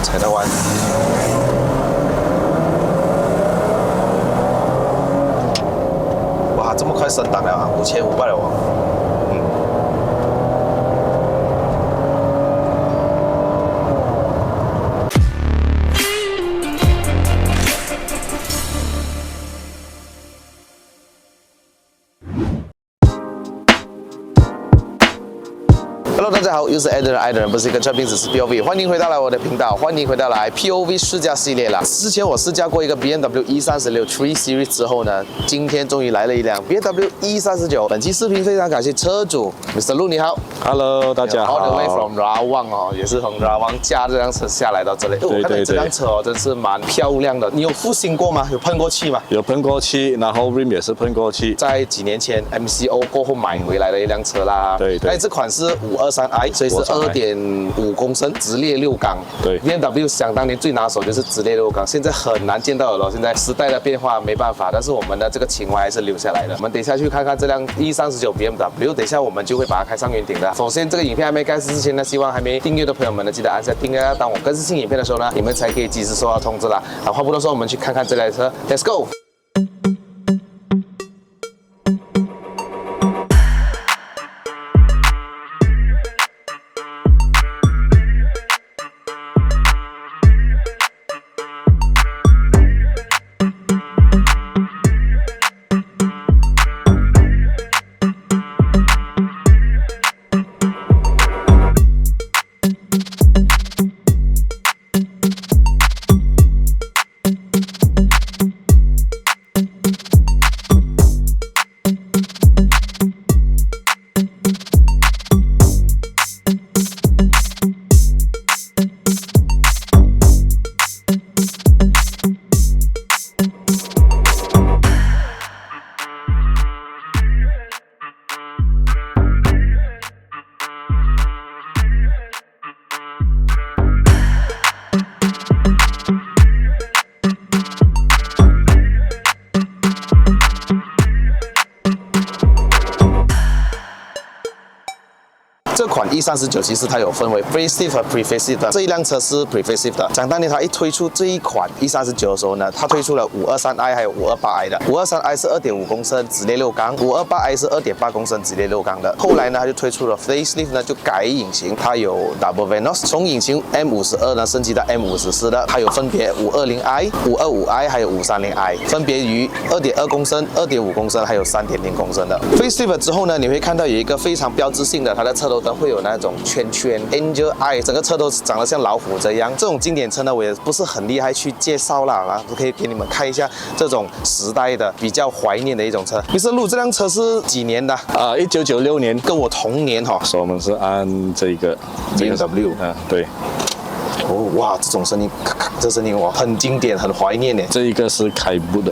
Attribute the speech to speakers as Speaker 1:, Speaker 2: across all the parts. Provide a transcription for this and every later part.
Speaker 1: 踩到弯。哇，这么快升档了啊，5500了哦。Hello， 大家好，又是 Eden 爱的人不是一个车评，只是 POV， 欢迎回到我的频道，欢迎回到POV 试驾系列啦。之前我试驾过一个 BMW E36 3 Series 之后呢，今天终于来了一辆 BMW E39。本期视频非常感谢车主 Mr. Lu， 你好
Speaker 2: ，Hello， 大家好。
Speaker 1: All the way from Rawang 哦，也是从 Rawang 驾这辆车下来到这里。我看到这辆车哦，真是蛮漂亮的。你有复兴过吗？有喷过漆吗？
Speaker 2: 有喷过漆，然后 rim 也是喷过漆。
Speaker 1: 在几年前 MCO 过后买回来的一辆车啦。
Speaker 2: 对。
Speaker 1: 那这款是523i， 所以是2.5公升直列6缸。
Speaker 2: 对
Speaker 1: ，BMW 想当年最拿手就是直列6缸，现在很难见到了。现在时代的变化没办法，但是我们的这个情怀还是留下来的。我们等一下去看看这辆 E39 BMW， 等一下我们就会把它开上云顶的。首先，这个影片还没开始之前呢，希望还没订阅的朋友们呢，记得按下订阅，当我更新影片的时候呢，你们才可以及时收到通知啦。好，话不多说，我们去看看这台车 ，Let's go。这款 E39 其实它有分为 Facelift 和 Pre-Facelift 的，这一辆车是 Pre-Facelift 的。想当年它一推出这一款 E39 的时候呢，它推出了 523i 还有 528i 的。523i 是2.5公升直列6缸，528i 是2.8公升直列6缸的。后来呢，它就推出了 Facelift 呢，就改引擎，它有 Double Venos， 从引擎 M52 呢升级到 M54的，它有分别 520i、525i 还有 530i， 分别于2.2公升、2.5公升还有3.0公升的。Facelift 之后呢，你会看到有一个非常标志性的，它的车头灯会有那种圈圈 Angel Eye， 整个车头长得像老虎这样。这种经典车呢，我也不是很厉害去介绍啦，然后可以给你们看一下这种时代的比较怀念的一种车。Mr. Lu， 这辆车是几年的
Speaker 2: ？1996年，
Speaker 1: 跟我同年哈。
Speaker 2: 所以我们是按这个
Speaker 1: BMW，
Speaker 2: 对。
Speaker 1: 哦，哇，这种声音，咔咔，这声音哇，很经典，很怀念呢。
Speaker 2: 这一个是开步的。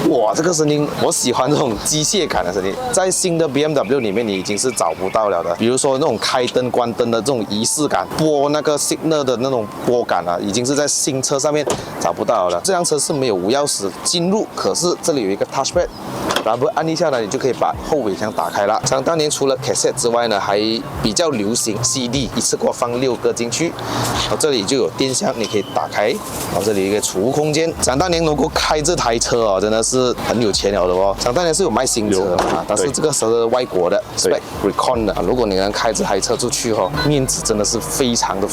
Speaker 1: 哇，这个声音我喜欢这种机械感的声音，在新的 BMW 里面你已经是找不到了的。比如说那种开灯关灯的这种仪式感，拨那个 signal 的那种拨感啊，已经是在新车上面找不到了。这辆车是没有无钥匙进入，可是这里有一个 touchpad， 然后按一下呢，你就可以把后尾箱打开了。想当年除了 cassette 之外呢，还比较流行 CD， 一次过放6个进去。然后这里就有电箱，你可以打开。然后这里有一个储物空间。想当年能够开这台车哦，真的是很有钱了的哦。想当年是有卖新车啊，但是这个是外国的 Spec Recon 的。如果你能开这台车出去哦，面子真的是非常的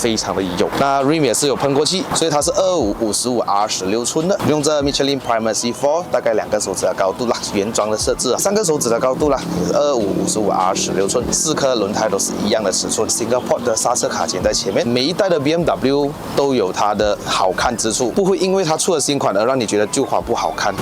Speaker 1: 有。那 rim 也是有喷过漆，所以它是2555R 16寸的，用这 Michelin Primacy 4，大概2根手指的高度啦，原装的设置，3根手指的高度啦，2555R 16寸，4颗轮胎都是一样的尺寸 ，Single Port 的刹车卡钳在前面。每一代的 BMW 都有它的好看之处，不会因为它出了新款而让你觉得旧款不好看。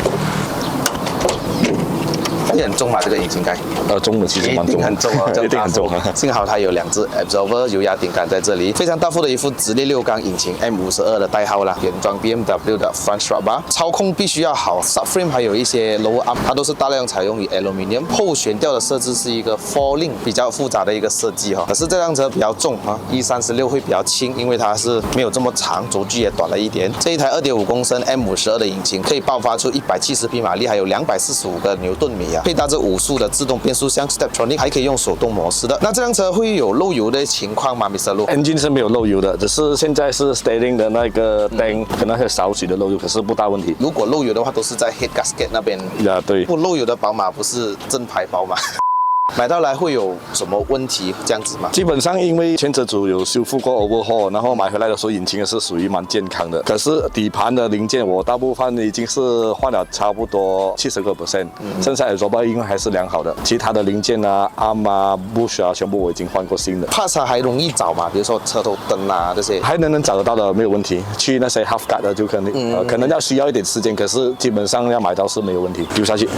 Speaker 1: 也很重嘛，这个引擎盖。
Speaker 2: 重的其实蛮重，
Speaker 1: 很重哦，
Speaker 2: 一定很重。
Speaker 1: 幸好它有2只 absorber 油压顶杆在这里，非常大副的一副直列6缸引擎 M52的代号啦，原装 BMW 的 front strut bar， 操控必须要好 ，subframe 还有一些 lower arm， 它都是大量采用于 aluminium， 后悬吊的设置是一个 falling 比较复杂的一个设计哈，可是这辆车比较重啊 ，E36 会比较轻，因为它是没有这么长，轴距也短了一点。这一台2.5公升 M52的引擎可以爆发出170匹马力，还有245个牛顿米啊。配搭着5速的自动变速箱 Steptronic， 还可以用手动模式的。那这辆车会有漏油的情况吗 ，Mr. Lu？
Speaker 2: engine 是没有漏油的，只是现在是 steering 的那个灯可能会少许的漏油，可是不大问题。
Speaker 1: 如果漏油的话，都是在 head gasket 那边。
Speaker 2: 呀，对。
Speaker 1: 不漏油的宝马不是正牌宝马。买到来会有什么问题这样子吗？
Speaker 2: 基本上因为前车主有修复过 overhaul， 然后买回来的时候引擎是属于蛮健康的。可是底盘的零件我大部分已经是换了差不多70个%，剩下的 exhaust 因为还是良好的。其他的零件啊、arm 啊、bush 啊，全部我已经换过新的。
Speaker 1: parts 还容易找嘛，比如说车头灯啊这些，
Speaker 2: 还能找得到的没有问题。去那些 half guard 的就可能要需要一点时间，可是基本上要买到是没有问题。丢下去。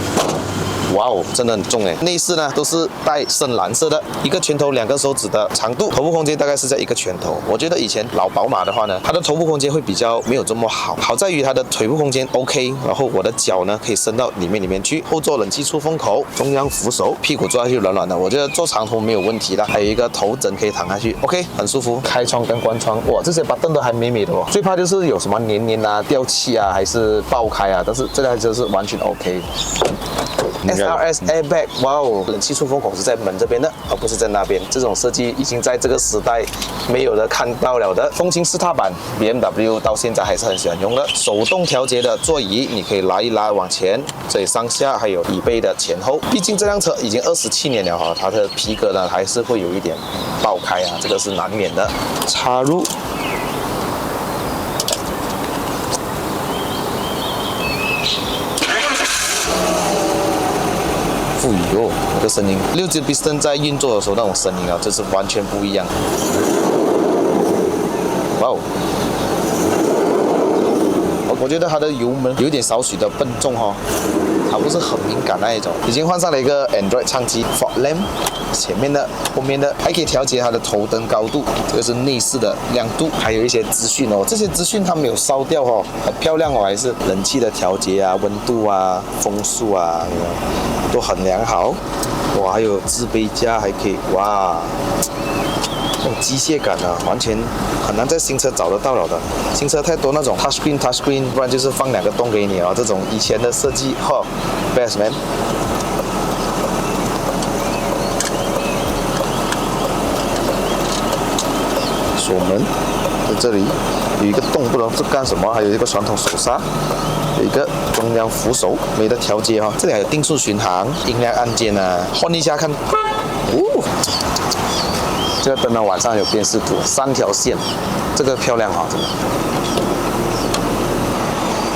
Speaker 1: 哇哦，真的很重哎！内饰呢都是带深蓝色的，一个拳头2个手指的长度，头部空间大概是在1个拳头。我觉得以前老宝马的话呢，它的头部空间会比较没有这么好，好在于它的腿部空间 OK， 然后我的脚呢可以伸到里面去，后座冷气出风口，中央扶手，屁股坐下去软软的，我觉得坐长途没有问题的。还有一个头枕可以躺下去 ，OK， 很舒服。开窗跟关窗，哇，这些button都还美美的哦。最怕就是有什么黏啊、掉气啊，还是爆开啊，但是这台车是完全 OK。SRS Airbag， 哇哦，冷气出风口是在门这边的，而不是在那边。这种设计已经在这个时代没有的看到了的。风琴4踏板 BMW 到现在还是很喜欢用的。手动调节的座椅，你可以拉一拉往前，这里上下还有椅背的前后。毕竟这辆车已经27年了哈，它的皮革呢还是会有一点爆开啊，这个是难免的。插入。哟，那个声音，6支 piston 在运作的时候那种声音啊，这是完全不一样。哇哦！我觉得它的油门有一点少许的笨重哦，它不是很敏感那一种。已经换上了一个 Android 唱机 fog lamp， 前面的、后面的，还可以调节它的头灯高度，这个是内饰的亮度，还有一些资讯哦。这些资讯它没有烧掉哦，很漂亮哦，还是冷气的调节啊、温度啊、风速啊。都很良好，哇，还有置杯架，还可以，哇，这种机械感啊，完全很难在新车找得到了的。新车太多那种 touchscreen， 不然就是放2个洞给你啊，这种以前的设计，哈 ，best man。锁门在这里有一个洞，不知道是干什么，还有一个传统手刹。有一个中央扶手，没得调节哈。这里还有定速巡航、音量按键啊，换一下看。哦，这个灯呢晚上有辨识度，3条线，这个漂亮哈，真的。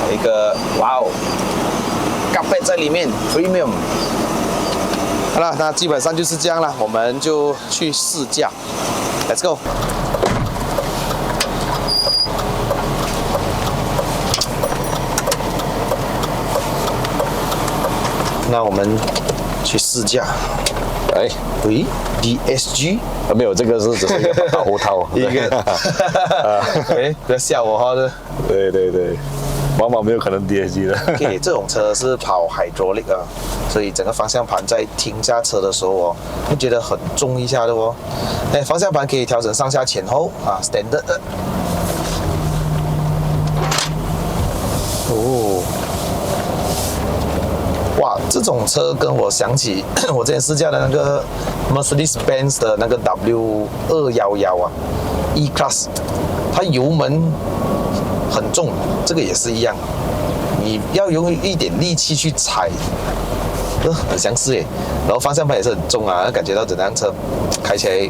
Speaker 1: 还有一个，哇哦，咖啡在里面 ，Premium。好了，那基本上就是这样了，我们就去试驾 ，Let's go。那我们去试驾。哎，喂 ，DSG
Speaker 2: 没有，这个是只是一个保护套。
Speaker 1: 一个。哎，不要吓我哈！
Speaker 2: 对对对，往往没有可能 DSG 的。
Speaker 1: OK， 这种车是跑 hydraulic 啊，所以整个方向盘在停下车的时候哦，会觉得很重一下的哦。哎，方向盘可以调整上下前后啊 ，standard 的。哦。哇，这种车跟我想起我之前试驾的那个 Mercedes-Benz 的那个 W211啊 E-Class， 它油门很重，这个也是一样，你要用一点力气去踩，很相似耶。然后方向盘也是很重啊，感觉到整辆车开起来，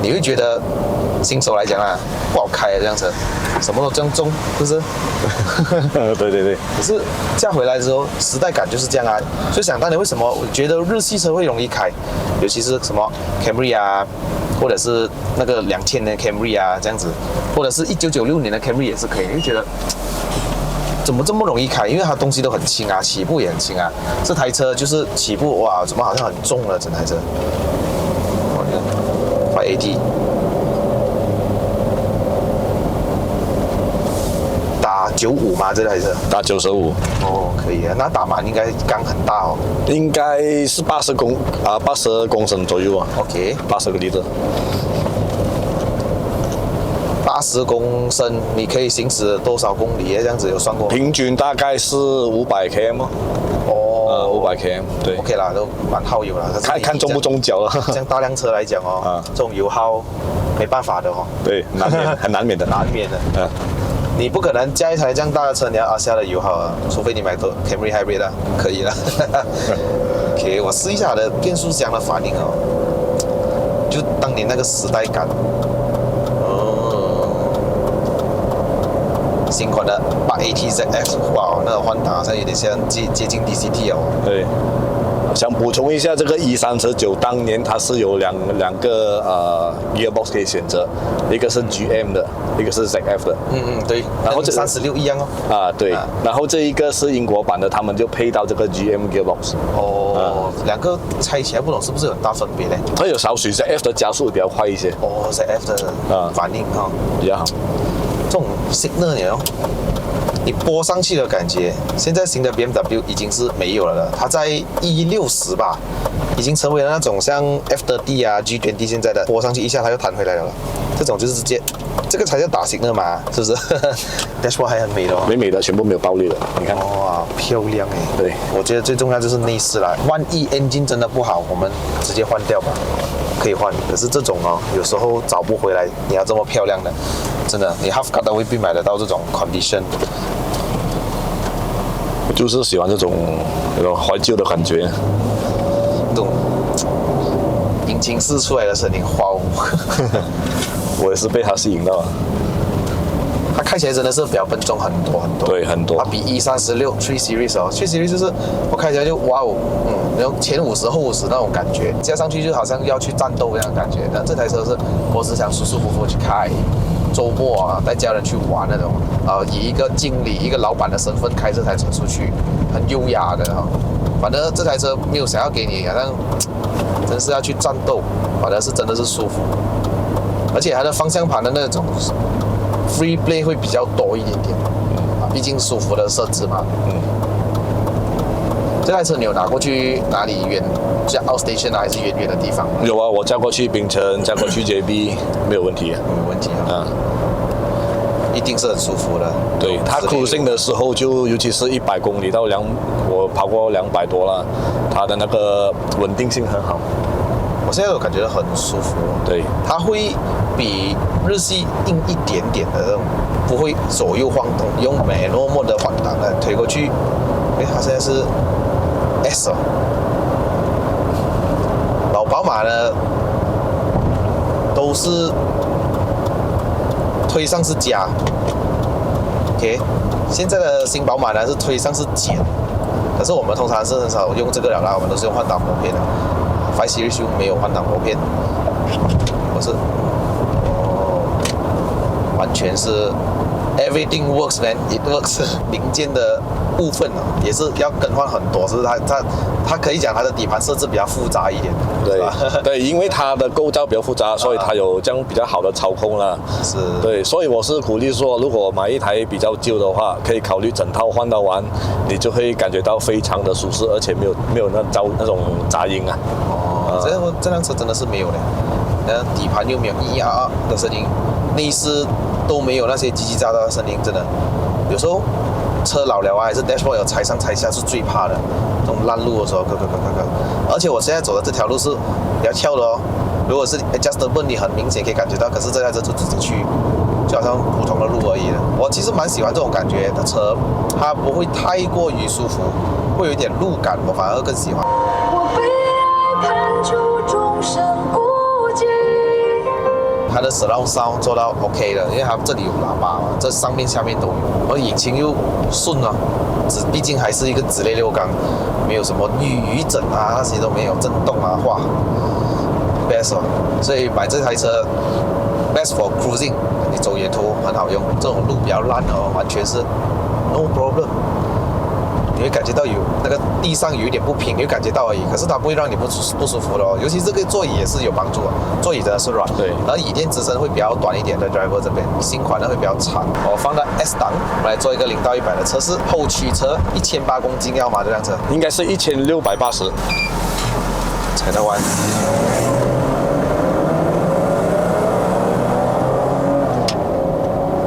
Speaker 1: 你会觉得新手来讲啊不好开啊，这辆车什么都这样重，是不是？
Speaker 2: 对对对。
Speaker 1: 可是驾回来之后，时代感就是这样啊。所以想当年为什么我觉得日系车会容易开，尤其是什么 Camry 啊，或者是那个2000年的 Camry 啊这样子，或者是1996年的 Camry 也是可以，就觉得怎么这么容易开？因为它东西都很轻啊，起步也很轻啊。这台车就是起步哇，怎么好像很重了整台车？我看5AT。打95吗？这台车
Speaker 2: 打95。
Speaker 1: 哦，可以啊。那打满应该缸很大哦。
Speaker 2: 应该是80公升左右啊。
Speaker 1: OK，
Speaker 2: 80个liter。
Speaker 1: 80公升，你可以行驶多少公里？这样子有算过？
Speaker 2: 平均大概是500 km 哦。500km，对
Speaker 1: OK 啦，都蛮耗油了。
Speaker 2: 看中不中脚了。
Speaker 1: 这样大辆车来讲哦，这种油耗没办法的哦。
Speaker 2: 对，很难免的。
Speaker 1: 难免的。你不可能加一台这样大的车，你要阿下的油耗啊，除非你买个 Camry Hybrid 啦，可以了。OK， 我试一下它的变速箱的反应哦，就当年那个时代感。新款的8AT ZX， 哇，那个换挡好像有点像接近 DCT 哦。
Speaker 2: 对。想补充一下，这个E39当年它是有两个gearbox 可以选择，一个是 GM 的，一个是 ZF 的。
Speaker 1: 对。然后这36一样哦。
Speaker 2: 对。然后这一个是英国版的，他们就配到这个 GM gearbox。
Speaker 1: 两个猜起来不懂是不是有很大分别呢？
Speaker 2: 它有少许 ZF 的加速比较快一些。
Speaker 1: ZF 的反应
Speaker 2: 比较好。
Speaker 1: 这种 signal 你拨上去的感觉，现在新的 BMW 已经是没有了的。它在E60吧，已经成为了那种像 F30啊、G20现在的拨上去一下它又弹回来了。这种就是直接，这个才叫打signal嘛，是不是？Dashboard 还很美的哦，
Speaker 2: 美的，全部没有爆裂的，你看。
Speaker 1: 哇，漂亮哎！
Speaker 2: 对，
Speaker 1: 我觉得最重要就是内饰啦。万一 engine 真的不好，我们直接换掉吧，可以换。可是这种有时候找不回来，你要这么漂亮的，真的，你 half cut 都未必买得到这种 condition。
Speaker 2: 我就是喜欢这种怀旧的感觉，
Speaker 1: 这种引擎室出来的声音，哇！
Speaker 2: 我也是被它吸引到了。
Speaker 1: 它开起来真的是比较笨重很多。
Speaker 2: 对，很多。
Speaker 1: 它比E36 3 Series 3 Series 就是我开起来就哇哦，然后前50后50那种感觉，加上去就好像要去战斗一样的感觉。但这台车是我只想舒舒服服去开，周末带家人去玩那种，以一个经理、一个老板的身份开这台车出去，很优雅的反正这台车没有想要给你好像真是要去战斗，反正是真的是舒服，而且它的方向盘的那种 free play 会比较多一点点，毕竟舒服的设置嘛。这台车你有拿过去哪里远，像 outstation 还是远的地方？
Speaker 2: 有啊，我驾过去槟城，驾过去 JB， 没有问题。
Speaker 1: 没问题一定是很舒服的。
Speaker 2: 对，它 cruising 的时候就尤其是100公里到我跑过200多了，它的那个稳定性很好。
Speaker 1: 我现在有感觉很舒服。
Speaker 2: 对，
Speaker 1: 它会比日系硬一点点的那种，不会左右晃动，用美诺莫的换挡推过去。它现在是 S 老宝马呢都是推上是加 ，OK， 现在的新宝马呢是推上是减，可是我们通常是很少用这个了啦，我们都是用换挡拨片的。5 Series 没有换挡拨片，我是完全是 everything works man it works 零件的部分也是要更换很多，是它可以讲它的底盘设置比较复杂一点，
Speaker 2: 对对，因为它的构造比较复杂，所以它有这样比较好的操控啦。
Speaker 1: 是，
Speaker 2: 对，所以我是鼓励说，如果买一台比较旧的话，可以考虑整套换到完，你就会感觉到非常的舒适，而且没有那种杂音啊。
Speaker 1: 这辆车真的是没有的，底盘又没有的声音，内饰都没有那些叽叽喳喳的声音，真的。有时候车老了还是 dashboard 有踩上踩下是最怕的，这种烂路的时候，而且我现在走的这条路是比较跳的哦。如果是 adjustable， 你很明显可以感觉到，可是这台车就直接去，就好像普通的路而已了。我其实蛮喜欢这种感觉的车，它不会太过于舒服，会有一点路感，我反而更喜欢。它的 surround sound 做到 OK 的，因为它这里有喇叭嘛，这上面下面都有，而引擎又顺啊，毕竟还是一个直列6缸，没有什么余震啊那些都没有，震动啊，哇 ，best 哦，所以买这台车 best for cruising， 你走远途很好用，这种路比较烂完全是 no problem。你会感觉到有那个地上有一点不平，你会感觉到而已，可是它不会让你不舒服的尤其这个座椅也是有帮助座椅真的是软，
Speaker 2: 对，
Speaker 1: 而椅垫支撑会比较短一点的 driver 这边，新款的会比较长。我放到 S 档，我们来做一个0到100的测试。后驱车1800公斤要吗？这辆车
Speaker 2: 应该是1680，
Speaker 1: 踩到弯。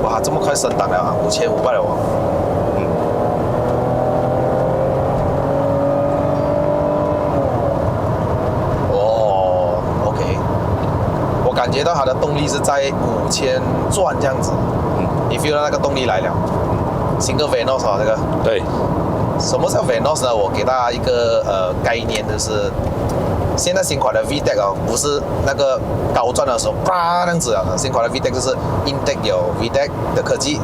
Speaker 1: 哇，这么快升档了5500了感觉到它的动力是在5000转这样子，你 feel 到那个动力来了。新的 Venos 啊，这个
Speaker 2: 对，
Speaker 1: 什么叫 Venos 呢？我给大家一个概念，就是现在新款的 VTEC 哦，不是那个高转的时候叭这样子啊，新款的 VTEC 就是 Intake 有 VTEC 的科技，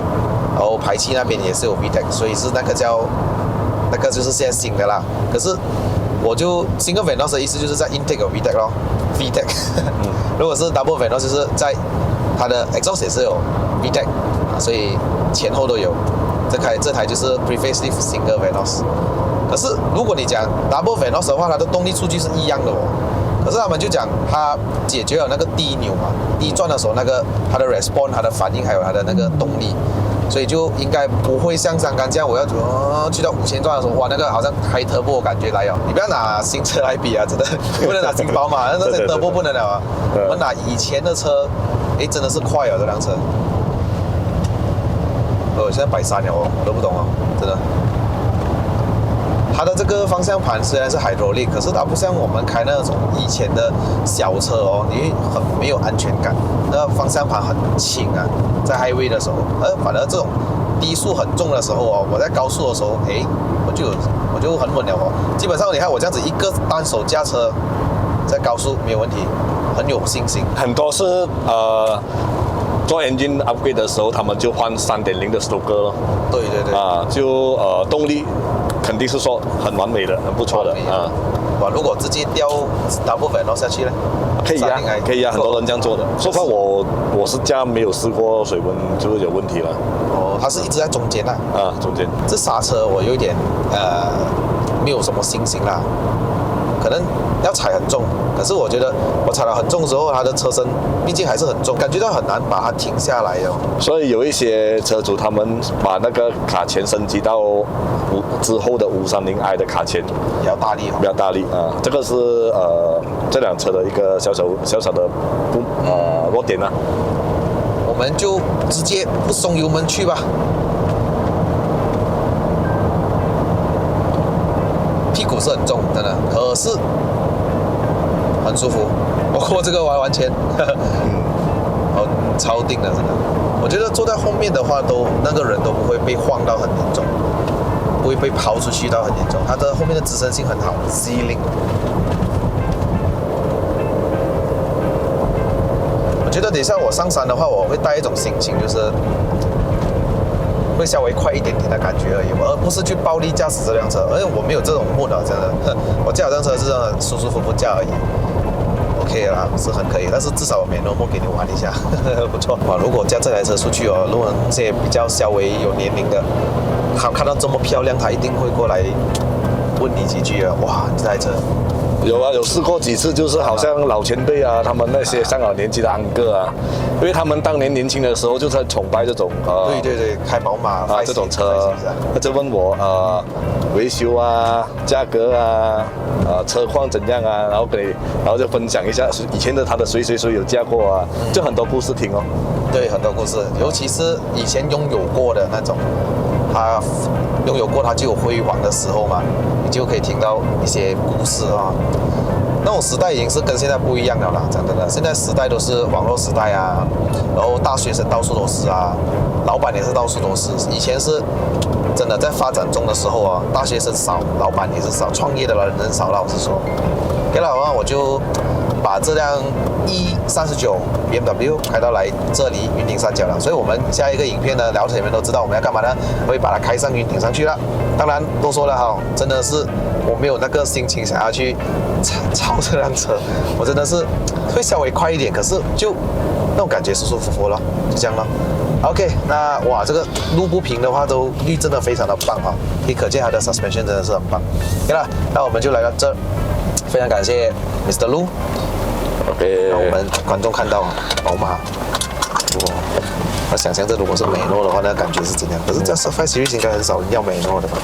Speaker 1: 然后排气那边也是有 VTEC， 所以是那个就是现在新的啦。可是我就新的 Venos 的意思就是在 Intake 有 VTEC 咯，VTEC 如果是 Double Venos 就是在它的 exhaust 也是有 VTEC 所以前后都有。这台就是 pre-facelift single Venos。可是如果你讲 double Venos 的话，它的动力数据是一样的哦。可是他们就讲它解决了那个低扭嘛，低转的时候那个它的 response、它的反应还有它的那个动力，所以就应该不会像三缸这样，我要去到5000转的时候，哇，那个好像开turbo感觉来哦。你不要拿新车来比啊，真的不能拿新宝马，那些turbo不能了啊。我们拿以前的车，真的是快哦，这辆车。现在摆3了哦，我都不懂哦，真的。它的这个方向盘虽然是 hydraulic， 可是它不像我们开那种以前的小车哦，你很没有安全感。那方向盘很轻啊，在 highway 的时候，反而这种低速很重的时候哦，我在高速的时候，我就很稳了哦。基本上你看我这样子一个单手驾车，在高速没有问题，很有信心。
Speaker 2: 很多是做 engine upgrade 的时候，他们就换3.0的 Stoker 咯。
Speaker 1: 对对对。
Speaker 2: 就动力肯定是说很完美的，很不错的啊。
Speaker 1: 如果直接掉 double Venos 下去呢？
Speaker 2: 可以啊，可以啊，很多人这样做的。说实话，我是驾没有试过水温就有问题了。
Speaker 1: 哦，它是一直在中间啊。
Speaker 2: 中间。
Speaker 1: 这刹车我有一点没有什么信心啦。可能要踩很重，可是我觉得我踩了很重之后，它的车身毕竟还是很重，感觉到很难把它停下来哦。
Speaker 2: 所以有一些车主他们把那个卡钳升级到之后的530i 的卡钳，
Speaker 1: 比较大力哦，
Speaker 2: 比较大力啊。这个是这辆车的一个小小的弱点啊。
Speaker 1: 我们就直接不松油门去吧。屁股是很重，真的，可是很舒服。我这个完全，超定的，真的。我觉得坐在后面的话，那个人都不会被晃到很严重，不会被抛出去到很严重。它的后面的支撑性很好 ，C-Link。我觉得等一下我上山的话，我会带一种心情，就是会稍微快一点点的感觉而已，而不是去暴力驾驶这辆车。而且我没有这种目的，真的，我驾这辆车是真的舒舒服服驾而已。OK 啦，是很可以，但是至少我免诺给你玩一下，不错。哇，如果驾这台车出去哦，如果那些比较稍微有年龄的，他看到这么漂亮，他一定会过来问你几句啊。哇，这台车。
Speaker 2: 有啊，有试过几次，就是好像老前辈啊，他们那些上了年纪的安哥啊，因为他们当年年轻的时候就在崇拜这种
Speaker 1: 对，开宝马
Speaker 2: 这种车，他就问我维修啊、价格啊、车况怎样啊，然后就分享一下以前的他的谁有驾过啊，就很多故事听哦。
Speaker 1: 对，很多故事，尤其是以前拥有过的那种，他拥有过他就有辉煌的时候嘛，你就可以听到一些故事啊。那种时代已经是跟现在不一样了啦，讲真的，现在时代都是网络时代啊，然后大学生到处都是啊，老板也是到处都是。以前是真的在发展中的时候啊，大学生少，老板也是少，创业的人少，老实说。给了我就把这辆E39 BMW 开到来这里云顶山脚了，所以我们下一个影片呢，聊天你们都知道我们要干嘛呢？会把它开上云顶上去了。当然都说了哈，真的是我没有那个心情想要去超这辆车，我真的是会稍微快一点，可是就那种感觉舒舒服服了，就这样了。OK， 那哇，这个路不平的话都率真的非常的棒哈，可以可见它的 suspension 真的是很棒。OK 了，那我们就来到这，非常感谢 Mr. Lu。OK， 让我们观众看到宝马，哇，那想象这如果是美诺的话，那感觉是怎样？可是这 Surface Series 应该很少人要美诺的吧？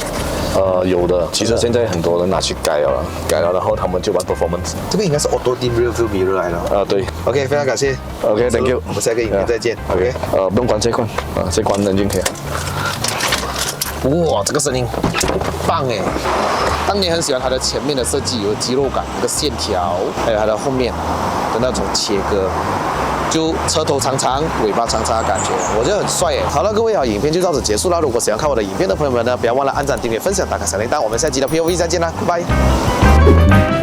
Speaker 2: 有的，其实现在很多人拿去改了，然后他们就玩 performance。
Speaker 1: 这个应该是 Auto Dim Rear View Mirror 来了。
Speaker 2: 对。
Speaker 1: OK， 非常感谢。
Speaker 2: OK，Thank you。
Speaker 1: 我们下个影片再见。OK，
Speaker 2: 不用关这关，这关冷静可以。
Speaker 1: 哇，这个声音棒哎！当年很喜欢它的前面的设计，有肌肉感，那个线条，还有它的后面的那种切割。就车头长长，尾巴长长的感觉，我觉得很帅耶。好了，各位啊，影片就到此结束了。如果喜欢看我的影片的朋友们呢，不要忘了按赞、订阅、分享、打开小铃铛。我们下期的 POV 再见啦，拜拜。